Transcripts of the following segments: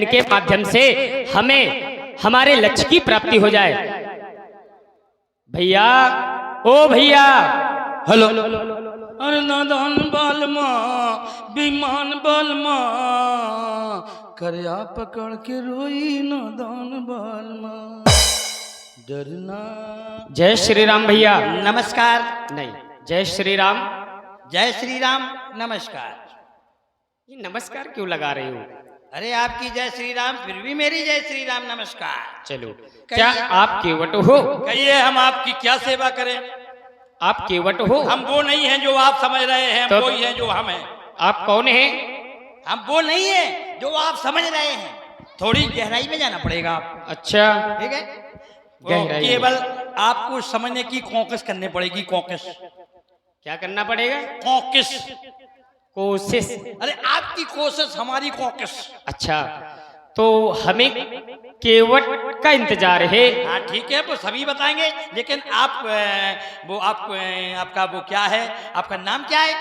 इनके माध्यम से हमें हमारे लक्ष्य की प्राप्ति हो जाए। भैया, ओ भैया, हेलो। अरे नादान बालमा, बेईमान बालमा, करया पकड़ के रोई नादान बालमा, डरना। जय श्री राम भैया। नमस्कार। नहीं, जय श्री राम। जय श्री राम नमस्कार। ये नमस्कार क्यों लगा रही हो? अरे आपकी जय श्री राम, फिर भी मेरी जय श्री राम नमस्कार। चलो, क्या आप केवट हो? कहिए, हम आपकी क्या सेवा करें? आप केवट हो? हम वो नहीं हैं जो आप समझ रहे हैं, तो वही हैं जो हम हैं। आप कौन हैं? हम वो नहीं है जो आप समझ रहे हैं, थोड़ी गहराई में जाना पड़ेगा आप। अच्छा, ठीक है, गहराई में। केवल आपको समझने की कोशिश करनी पड़ेगी। कोशिश क्या करना पड़ेगा? कोशिश। कोशिश? अरे आपकी कोशिश, हमारी कोशिश। अच्छा, तो हमें केवट का इंतजार है। हाँ ठीक है, वो सभी बताएंगे, लेकिन आप आपका वो क्या है, आपका नाम क्या है?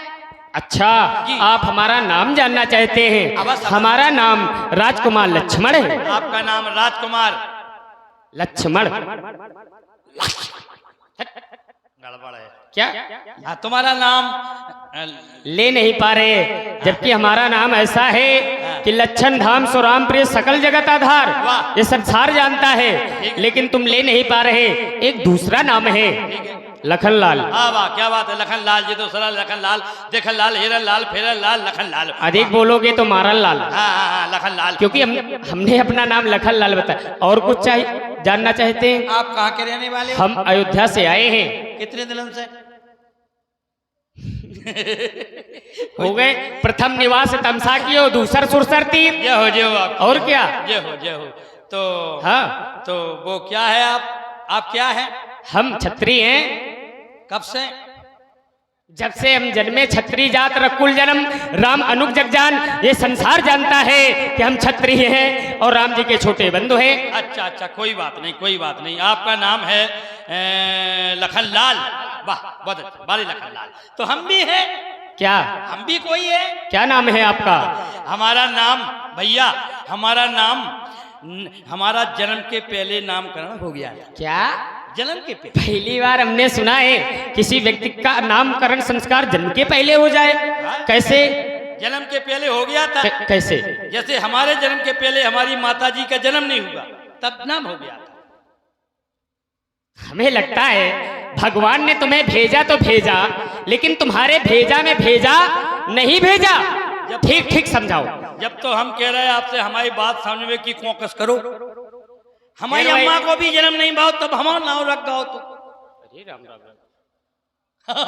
अच्छा, जी। आप हमारा नाम जानना चाहते हैं? अवश्य। हमारा नाम राजकुमार लक्ष्मण है। आपका नाम राजकुमार लक्ष्मण? गड़बड़ है क्या? हाँ, तुम्हारा नाम ले नहीं पा रहे, जबकि हमारा नाम ऐसा है कि लक्षण धाम सुराम प्रिय सकल जगत आधार, वाह। ये संसार जानता है, लेकिन तुम ले नहीं पा रहे। एक दूसरा नाम है लखनलाल। हाँ वाह, क्या बात है। लखन लाल जी तो सरल, लखन लाल, देखन लाल, हिरन लाल, फेरन लाल, लखन लाल। अधिक बोलोगे तो मारन लाल। हाँ हाँ हाँ, लखन लाल। क्योंकि हमने अपना नाम लखनलाल बताया। और कुछ चाहिए, जानना चाहते हैं? आप कहाँ के रहने वाले हो? हम अयोध्या से आए हैं। कितने दिनों से? हो गए प्रथम निवास तमसा की हो, दूसर सुरसर तीर। जय हो आप। और क्या? जय हो। तो हाँ, तो वो क्या है आप क्या हैं? हम क्षत्रिय हैं। कब से? जब से हम जन्मे क्षत्रिय जात रकुल जन्म, राम अनुज जगजान। ये संसार जानता है कि हम क्षत्रिय हैं और राम जी के छोटे बंधु हैं। अच्छा अच्छा, कोई बात नहीं, कोई बात नहीं। आपका नाम है लखन लाल। वाह, बहुत अच्छा, बाली लखन लाल। तो हम भी हैं। क्या? हम भी कोई है। क्या नाम है आपका? हमारा नाम भैया, हमारा जन्म के पहले नामकरण हो गया। क्या? जन्म के पहले? पहली बार हमने सुना है किसी व्यक्ति का नामकरण संस्कार जन्म के पहले हो जाए। कैसे? जन्म के पहले हो गया था। कैसे? जैसे हमारे जन्म के पहले हमारी माता जी का जन्म नहीं हुआ, तब नाम हो गया था। हमें लगता है भगवान ने तुम्हें भेजा तो भेजा, लेकिन तुम्हारे भेजा में भेजा नहीं भेजा। ठीक ठीक समझाओ। जब तो हम कह रहे हैं आपसे, हमारी बात समझने की कोशिश करो। हमारी अम्मा को भी जन्म नहीं भाव, तब हमारा नाम रख गाओ तो। अरे राम राम।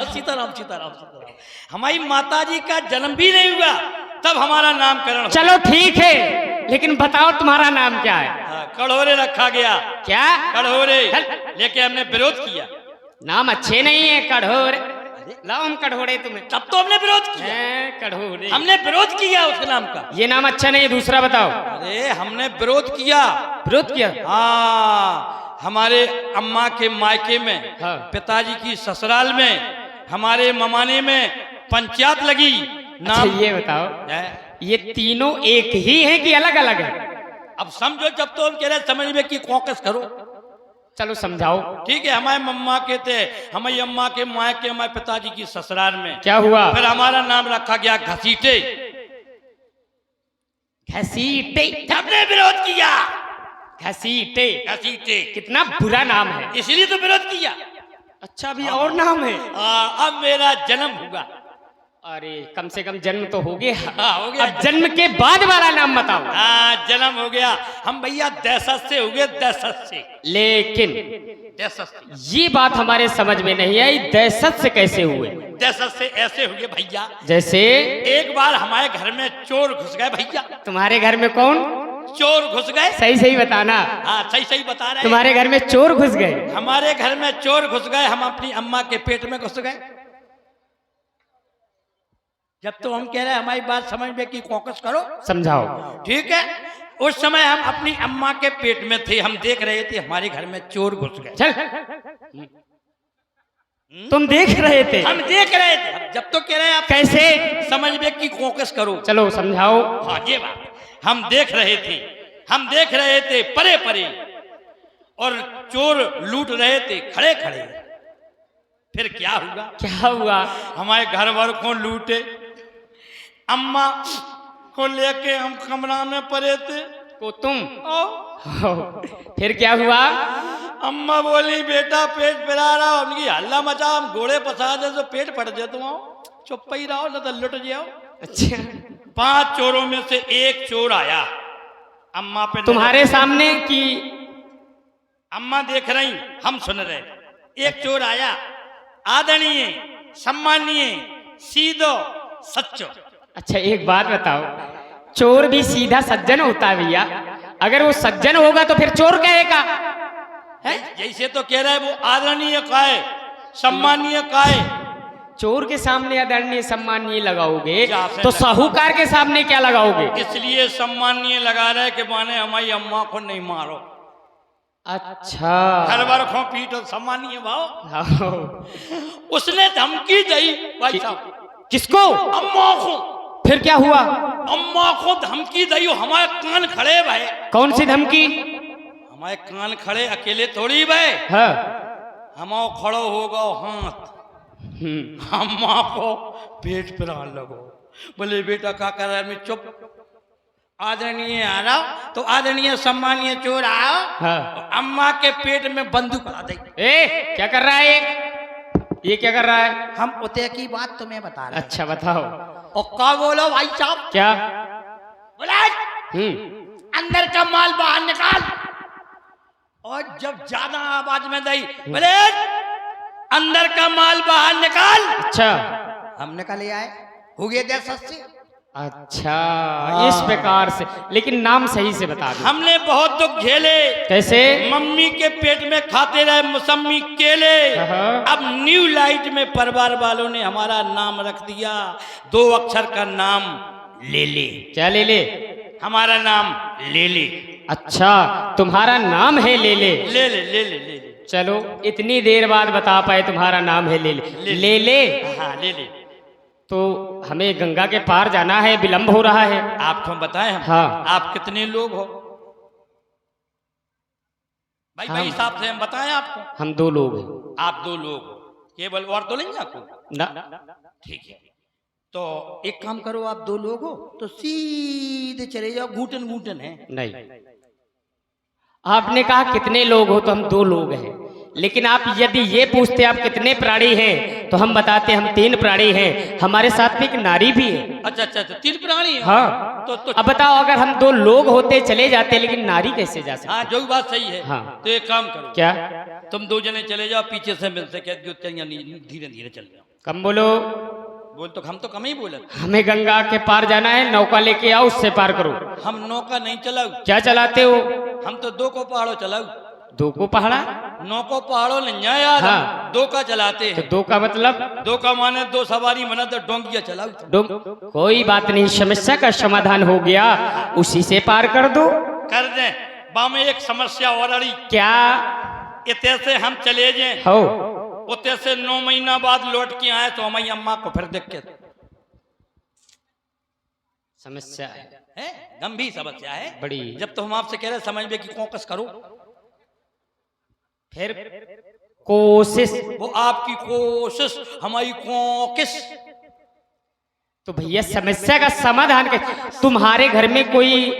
सीताराम सीताराम सीताराम। हमारी माता जी का जन्म भी नहीं हुआ, तब हमारा नामकरण। चलो ठीक है, लेकिन बताओ तुम्हारा नाम क्या है? कड़ोरे रखा गया। क्या? कड़ोरे लेके हमने विरोध किया। नाम अच्छे नहीं है कढ़ोरे। लाओ हम कढ़ोरे तुम्हें। तब तो हमने विरोध किया। कढ़ोरे हमने विरोध किया उस नाम का। ये नाम अच्छा नहीं है, दूसरा बताओ। अरे हमने विरोध किया। विरोध किया? हाँ, हमारे अम्मा के मायके में, हाँ। पिताजी की ससुराल में, हमारे ममाने में पंचायत लगी। अच्छा नाम ये बताओ, ये तीनों एक ही हैं कि अलग अलग है? अब समझो, जब तो हम कह रहे समझने की कोशिश करो। चलो समझाओ। ठीक है, हमारे मम्मा के थे, हमारी अम्मा के मायके, हमारे पिताजी की ससुराल में। क्या हुआ? फिर हमारा नाम रखा गया घसीटे। घसीटे? हमने विरोध किया। घसीटे? घसीटे कितना बुरा नाम है। इसलिए तो विरोध किया। अच्छा, अभी और नाम है? अब मेरा जन्म हुआ। अरे कम से कम जन्म तो हो गया। हो गया। अब जन्म के बाद वाला नाम बताओ। हाँ, जन्म हो गया। हम भैया दहशत से हो गए, दहशत से। लेकिन दहशत से ये बात हमारे समझ में नहीं आई, दहशत से कैसे हुए? दहशत से ऐसे हुए भैया, जैसे? एक बार हमारे घर में चोर घुस गए भैया। तुम्हारे घर में कौन? चोर घुस गए। सही सही बताना। हाँ, सही सही बता रहे हैं। तुम्हारे घर में चोर घुस गए? हमारे घर में चोर घुस गए। हम अपनी अम्मा के पेट में घुस गए। जब तो हम कह रहे हैं हमारी बात समझने की कोशिश करो। समझाओ। ठीक है, उस समय हम अपनी अम्मा के पेट में थे, हम देख रहे थे हमारे घर में चोर घुस गए। चल, तुम देख रहे थे? हम देख रहे थे। जब तो कह रहे हैं आप कैसे? समझने की कोशिश करो। चलो समझाओ। हाँ, ये बात हम देख रहे थे। हम देख रहे थे परे परे और चोर लूट रहे थे खड़े खड़े। फिर क्या हुआ? क्या हुआ? हमारे घर वालों को लूटे, अम्मा को लेके हम कमरा में पड़े थे। को तुम? ओ, फिर क्या हुआ? अम्मा बोली बेटा पेट पिला रहा, उनकी हल्ला मचा, हम घोड़े फंसा दे तो पेट फट जाए, तुम आओ चुप ही रहो न तो लुट जाओ। अच्छा, 5 चोरों में से एक चोर आया, अम्मा पे तुम्हारे सामने की? अम्मा देख रही, हम सुन रहे। एक चोर आया, आदरणीय, सम्मानीय, सीधो, सच्चो। अच्छा एक बात बताओ, चोर भी सीधा सज्जन होता है भैया? अगर वो सज्जन होगा तो फिर चोर कहेगा? जैसे तो कह रहा है वो आदरणीय का है, सम्मानीय का है। चोर के सामने आदरणीय सम्मानीय लगाओगे तो साहूकार के सामने क्या लगाओगे? इसलिए सम्मानीय लगा रहे कि माने हमारी अम्मा को नहीं मारो। अच्छा, हर बार खो पीटो, सम्मानीय भाव। हाँ। उसने धमकी दी भाई साहब। किसको? अम्मा को। फिर क्या हुआ? अम्मा को धमकी दी, हमारे कान खड़े भाई। कौन सी धमकी? हमारे कान खड़े, अकेले थोड़ी भाई। हाँ। हमारा खड़ो होगा हाथ, अम्मा को पेट पर लगो। बोले बेटा क्या कर रहा है? मैं चुप। आदरणीय आ रहा तो आदरणीय सम्मानीय चोर आओ। हाँ। अम्मा के पेट में बंदूक लगा दे। क्या कर रहा है ये क्या कर रहा है? हम उते की बात तुम्हें बता रहे। अच्छा बताओ। और क्या बोलो भाई साहब? क्या? बोला अंदर का माल बाहर निकाल। और जब ज्यादा आवाज में दी, बोले अंदर का माल बाहर निकाल। अच्छा, हम निकाले आए, हो गए 10 80। अच्छा, इस प्रकार से। लेकिन नाम सही से बता दो। हमने बहुत दुख झेले। कैसे? मम्मी के पेट में खाते रहे मौसमी केले। अब न्यू लाइट में परिवार वालों ने हमारा नाम रख दिया, 2 अक्षर का नाम, ले ले। क्या ले ले? हमारा नाम ले ले। अच्छा, तुम्हारा नाम है ले ले? ले ले ले ले ले ले। चलो, इतनी देर बाद बता पाए तुम्हारा नाम है ले ले। ले ले? हाँ ले ले। तो हमें गंगा के पार जाना है, विलंब हो रहा है। आपको बताएं हम? हाँ। आप कितने लोग हो भाई? भाई हिसाब से हम बताएं आपको। हम 2 लोग हैं। आप 2 लोग हो, केवल और तो नहीं आपको ना? ठीक है, तो एक काम करो, आप 2 लोग हो तो सीधे चले जाओ, घूटन घूटन है। नहीं, आपने कहा कितने लोग हो तो हम 2 लोग हैं। लेकिन आप यदि ये पूछते आप कितने प्राणी हैं तो हम बताते हम 3 प्राणी हैं। हमारे साथ में एक नारी भी है। अच्छा अच्छा, 3 प्राणी है। हाँ। तो अब बताओ, अगर हम 2 लोग होते चले जाते, लेकिन नारी कैसे जा सकते? हाँ, जो बात सही है। हाँ। तो एक काम करो। क्या? तुम 2 जने चले जाओ, पीछे से मिलते धीरे धीरे चल जाओ। कम बोलो। बोल तो हम तो कम ही बोले। हमें गंगा के पार जाना है, नौका लेके आओ, उससे पार करो। हम नौका नहीं चलाऊ। क्या चलाते हो? हम तो 2 को पहाड़ो चलाऊ। 2 को पहाड़ा? 9 को पहाड़ो नहीं है यार। हाँ। 2 का चलाते हैं। तो 2 का मतलब? 2 का माने 2 सवारी मना तो डोंगिया चलाऊ। कोई बात नहीं, समस्या का समाधान हो गया, उसी से पार कर दो। कर दे। में एक समस्या और अड़ी। क्या? इतने से हम चले जाए हो, उतने से 9 महीना बाद लौट के आए तो हमारी अम्मा को फिर देख के समस्या है, गंभीर समस्या है बड़ी। जब तो हम आपसे कह रहे समझ में कि कोशिश करो, फिर कोशिश। वो आपकी कोशिश, हमारी कोशिश। तो भैया समस्या का समाधान तुम्हारे घर में कोई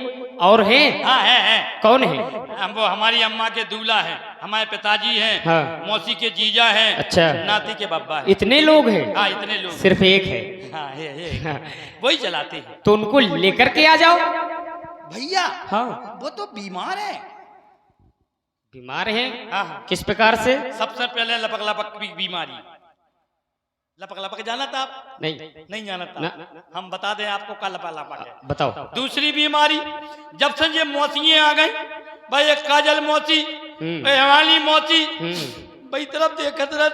और है? हाँ है। कौन है? वो हमारी अम्मा के दूल्हा हैं, हमारे पिताजी हैं। हाँ। मौसी के जीजा हैं। अच्छा। नाती के बाबा हैं। इतने लोग हैं? हाँ इतने लोग। सिर्फ एक है? हाँ है। हाँ। वही चलाते हैं। तो उनको लेकर के आ जाओ। भैया हाँ। वो तो बीमार है। बीमार है? हाँ। किस प्रकार से? सबसे पहले लपक लपक बीमारी। लपक लपक जाना था आप? नहीं जाना था। हम बता दें आपको क्या लपक लपक है। बताओ। दूसरी बीमारी, जब से ये मौसियाँ आ गई, भाई एक काजल मौसी, हेमाली मौसी, भाई तरफ देखत रह,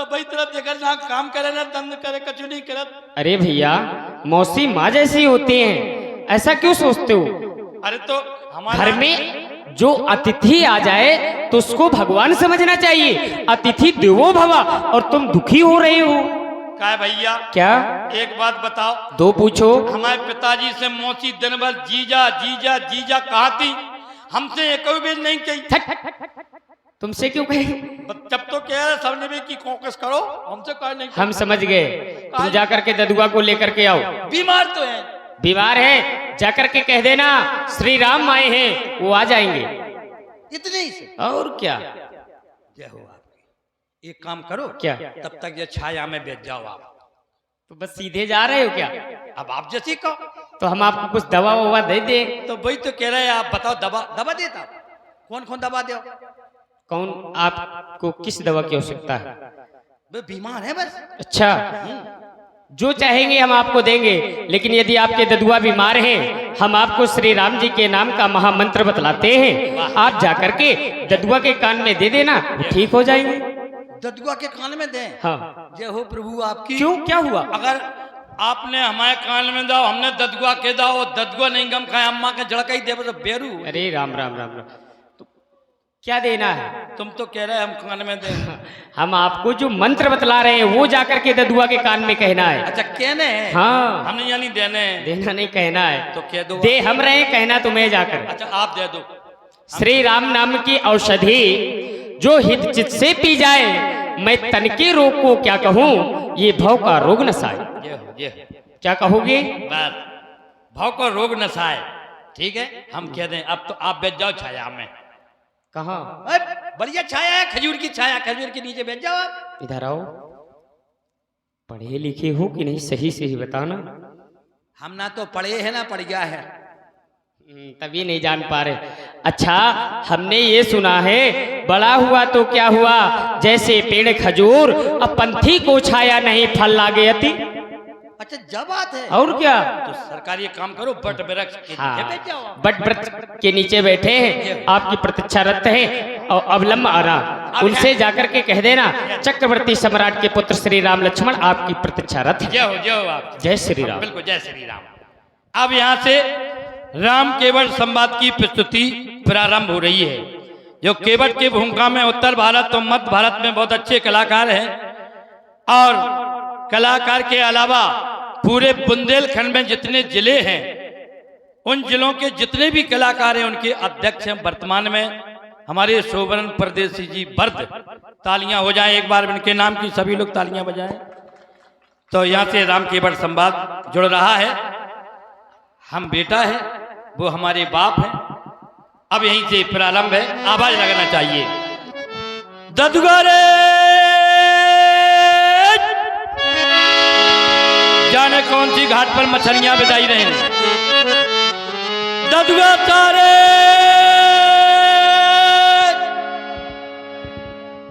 भाई तरफ देखत ना काम करे ना दंड करे, कछु नहीं करत। अरे भैया, मौसी माँ जैसी होती हैं, ऐसा क्यों सोचते हो? अरे तो हमारे घर में जो अतिथि आ जाए तो उसको भगवान समझना चाहिए। अतिथि देवो भव, और तुम दुखी हो रहे हो। क्या भैया? क्या? एक बात बताओ। 2 पूछो। हमारे पिताजी से मौसी दिन भर जीजा जीजा जीजा कहती, हमसे एक भी नहीं कही। तुमसे क्यों कहे? जब तो कह रहे सबने भी की कोशिश करो, हमसे कहा नहीं। हम समझ गए, तुम जाकर के ददुआ को लेकर के आओ। बीमार तो है। बीमार है, जाकर के कह देना श्री राम आए हैं, वो आ जाएंगे। इतने ही से और क्या? जय हो आपकी। एक काम करो, क्या? तब तक ये छाया में बैठ जाओ आप। तो बस सीधे जा रहे हो क्या? अब आप जैसी कहो तो हम आपको कुछ दवा ववा दे दे। तो वही तो कह रहे हैं, आप बताओ दवा दवा देता कौन कौन दवा दो? कौन आपको किस दवा की आवश्यकता है? वे बीमार है बस। अच्छा, जो चाहेंगे हम आपको देंगे, लेकिन यदि आपके ददुआ बीमार हैं, हम आपको श्री राम जी के नाम का महामंत्र बतलाते हैं, आप जाकर के ददुआ के कान में दे देना, वो ठीक हो जाएंगे। ददुआ के कान में दें? हाँ। जय हो प्रभु आपकी। क्यों, क्या हुआ? अगर आपने हमारे कान में दाओ, हमने ददुआ के दाओ, ददुआ नहीं गम खाए, अम्मा के जड़का ही दे तो बेरू। अरे राम राम राम राम, तो क्या देना है? तुम तो कह रहे हैं हम कान में दें। हम आपको जो मंत्र बतला रहे हैं वो जाकर के ददुआ के कान में कहना है। अच्छा कहने हैं? हाँ। हमने यानी देने? देना नहीं, कहना है। तो कह दो। दे हम रहे, कहना तुम्हें जाकर। अच्छा आप दे दो। श्री राम नाम की औषधि जो हित चित से पी जाए, मैं तन के रोग को क्या कहूँ, ये भव का रोग नसाए। ये क्या कहोगे? बस भाव को रोग नसाए। ठीक है, हम कह दें अब तो आप बैठ जाओ छाया में। कहाँ? बढ़िया छाया है, खजूर की छाया, खजूर के नीचे बैठ जाओ आप। इधर आओ। पढ़े लिखे हो कि नहीं, सही से ही बताना। हम ना तो पढ़े हैं ना पढ़ गया है। तभी नहीं जान पा रहे। अच्छा, हमने ये सुना है, बड़ा हुआ तो क्या हुआ, जैसे पेड़ खजूर, अब पंथी को छाया नहीं फल लागे अति। अच्छा जब बात है। और क्या? तो सरकारी काम करो, बट वृक्ष के नीचे बैठ जाओ। बट वृक्ष के नीचे बैठे हैं, आपकी प्रतीक्षारत है और अवलंब आ रहा, उनसे जाकर के कह देना चक्रवर्ती सम्राट के पुत्र श्री राम लक्ष्मण आपकी प्रतीक्षारत है। जय हो आप। जय श्री राम। बिल्कुल जय श्री राम। अब यहाँ से राम केवट संवाद की प्रस्तुति प्रारंभ हो रही है। जो केवट की भूमिका में उत्तर भारत और मध्य भारत में बहुत अच्छे कलाकार हैं, और कलाकार के अलावा पूरे बुंदेलखंड में जितने जिले हैं, उन जिलों के जितने भी कलाकार हैं उनके अध्यक्ष हैं वर्तमान में हमारे शोभन परदेसी जी वर्द। तालियां हो जाएं एक बार इनके नाम की, सभी लोग तालियां बजाएं। तो यहाँ से राम केवट संवाद जुड़ रहा है। हम बेटा है, वो हमारे बाप है। अब यहीं से प्रारंभ है, आवाज लगाना चाहिए। ददुआ रे जाने कौन सी घाट पर मछलियां बिताई रहे हैं। ददुआ तारे